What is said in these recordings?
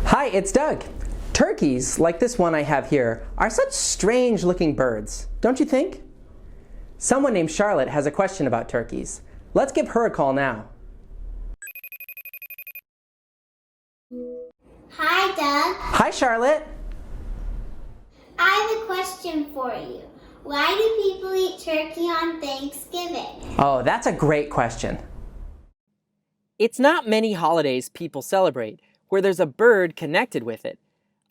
Hi, it's Doug. Turkeys, like this one I have here, are such strange looking birds, don't you think? Someone named Charlotte has a question about turkeys. Let's give her a call now. Hi, Doug. Hi, Charlotte. I have a question for you. Why do people eat turkey on Thanksgiving? Oh, that's a great question. It's not many holidays people celebrate where there's a bird connected with it.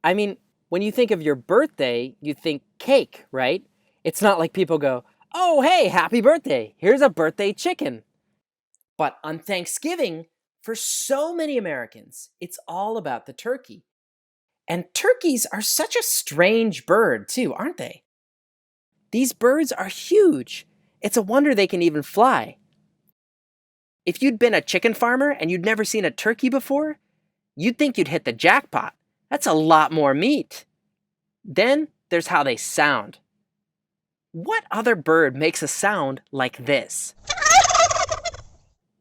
I mean, when you think of your birthday, you think cake, right? It's not like people go, "Oh, hey, happy birthday. Here's a birthday chicken." But on Thanksgiving, for so many Americans, it's all about the turkey. And turkeys are such a strange bird, too, aren't they? These birds are huge. It's a wonder they can even fly. If you'd been a chicken farmer and you'd never seen a turkey before, you'd think you'd hit the jackpot. That's a lot more meat. Then there's how they sound. What other bird makes a sound like this?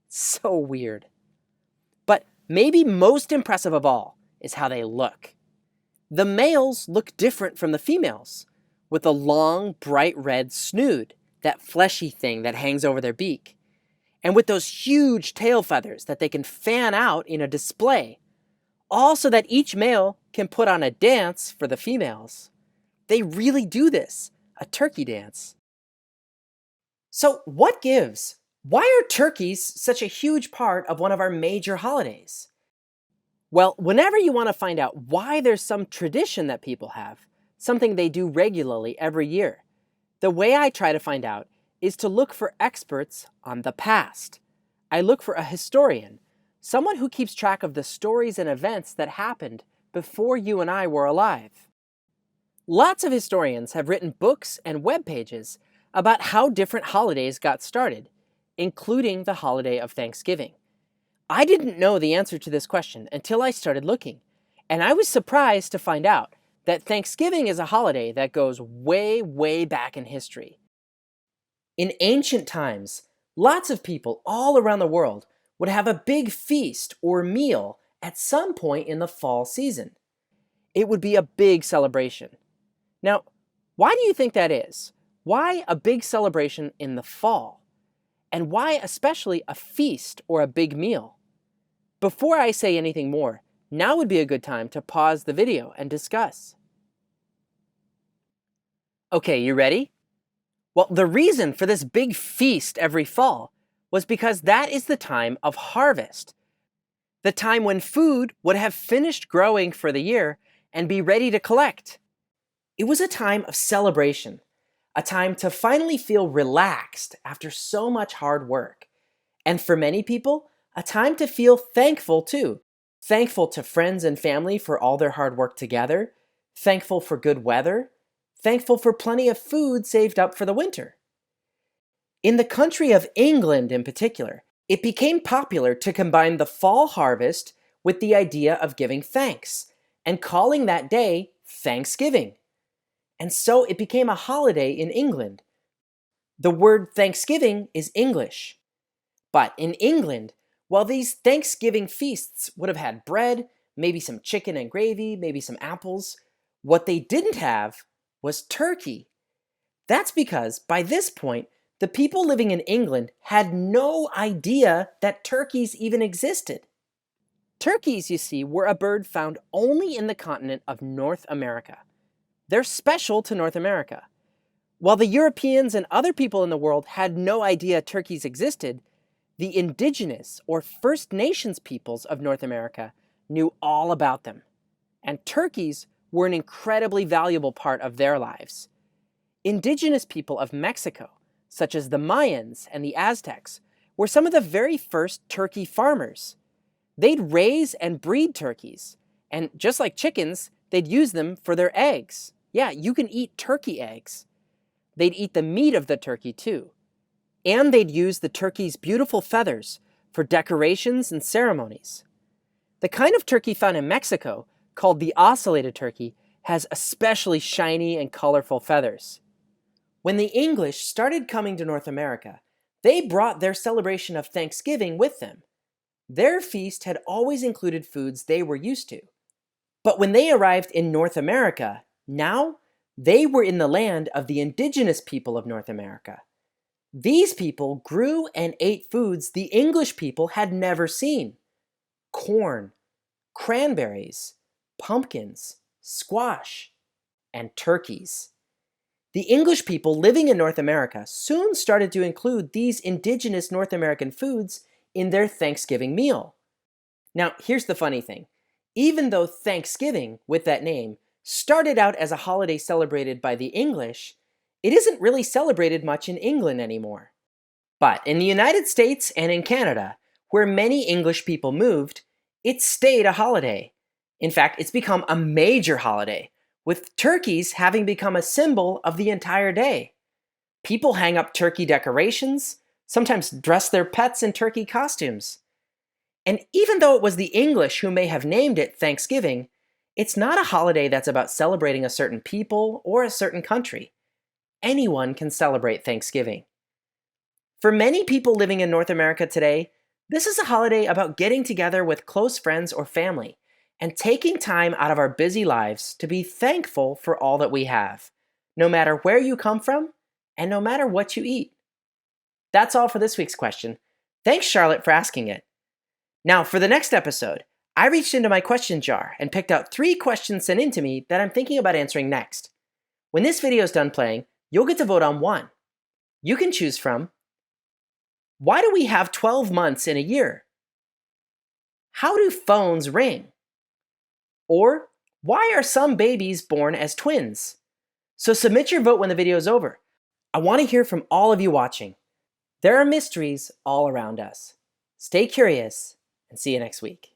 So weird. But maybe most impressive of all is how they look. The males look different from the females, with a long, bright red snood, that fleshy thing that hangs over their beak, and with those huge tail feathers that they can fan out in a display, all so that each male can put on a dance for the females. They really do this, a turkey dance. So what gives? Why are turkeys such a huge part of one of our major holidays? Well, whenever you want to find out why there's some tradition that people have, something they do regularly every year, the way I try to find out is to look for experts on the past. I look for a historian, someone who keeps track of the stories and events that happened before you and I were alive. Lots of historians have written books and web pages about how different holidays got started, including the holiday of Thanksgiving. I didn't know the answer to this question until I started looking, and I was surprised to find out that Thanksgiving is a holiday that goes way, way back in history. In ancient times, lots of people all around the world would have a big feast or meal at some point in the fall season. It would be a big celebration. Now, why do you think that is? Why a big celebration in the fall? And why especially a feast or a big meal? Before I say anything more, now would be a good time to pause the video and discuss. Okay, you ready? Well, the reason for this big feast every fall was because that is the time of harvest, the time when food would have finished growing for the year and be ready to collect. It was a time of celebration, a time to finally feel relaxed after so much hard work. And for many people, a time to feel thankful too. Thankful to friends and family for all their hard work together, thankful for good weather, thankful for plenty of food saved up for the winter. In the country of England in particular, it became popular to combine the fall harvest with the idea of giving thanks and calling that day Thanksgiving. And so it became a holiday in England. The word Thanksgiving is English. But in England, while these Thanksgiving feasts would have had bread, maybe some chicken and gravy, maybe some apples, what they didn't have was turkey. That's because by this point, the people living in England had no idea that turkeys even existed. Turkeys, you see, were a bird found only in the continent of North America. They're special to North America. While the Europeans and other people in the world had no idea turkeys existed, the indigenous or First Nations peoples of North America knew all about them. And turkeys were an incredibly valuable part of their lives. Indigenous people of Mexico, such as the Mayans and the Aztecs, were some of the very first turkey farmers. They'd raise and breed turkeys, and just like chickens, they'd use them for their eggs. Yeah, you can eat turkey eggs. They'd eat the meat of the turkey too. And they'd use the turkey's beautiful feathers for decorations and ceremonies. The kind of turkey found in Mexico, called the ocellated turkey, has especially shiny and colorful feathers. When the English started coming to North America, they brought their celebration of Thanksgiving with them. Their feast had always included foods they were used to. But when they arrived in North America, now they were in the land of the indigenous people of North America. These people grew and ate foods the English people had never seen: corn, cranberries, pumpkins, squash, and turkeys. The English people living in North America soon started to include these indigenous North American foods in their Thanksgiving meal. Now, here's the funny thing. Even though Thanksgiving, with that name, started out as a holiday celebrated by the English, it isn't really celebrated much in England anymore. But in the United States and in Canada, where many English people moved, it stayed a holiday. In fact, it's become a major holiday, with turkeys having become a symbol of the entire day. People hang up turkey decorations, sometimes dress their pets in turkey costumes. And even though it was the English who may have named it Thanksgiving, it's not a holiday that's about celebrating a certain people or a certain country. Anyone can celebrate Thanksgiving. For many people living in North America today, this is a holiday about getting together with close friends or family and taking time out of our busy lives to be thankful for all that we have, no matter where you come from and no matter what you eat. That's all for this week's question. Thanks, Charlotte, for asking it. Now, for the next episode, I reached into my question jar and picked out 3 questions sent in to me that I'm thinking about answering next. When this video is done playing, you'll get to vote on one. You can choose from: why do we have 12 months in a year? How do phones ring? Or why are some babies born as twins? So submit your vote when the video is over. I want to hear from all of you watching. There are mysteries all around us. Stay curious and see you next week.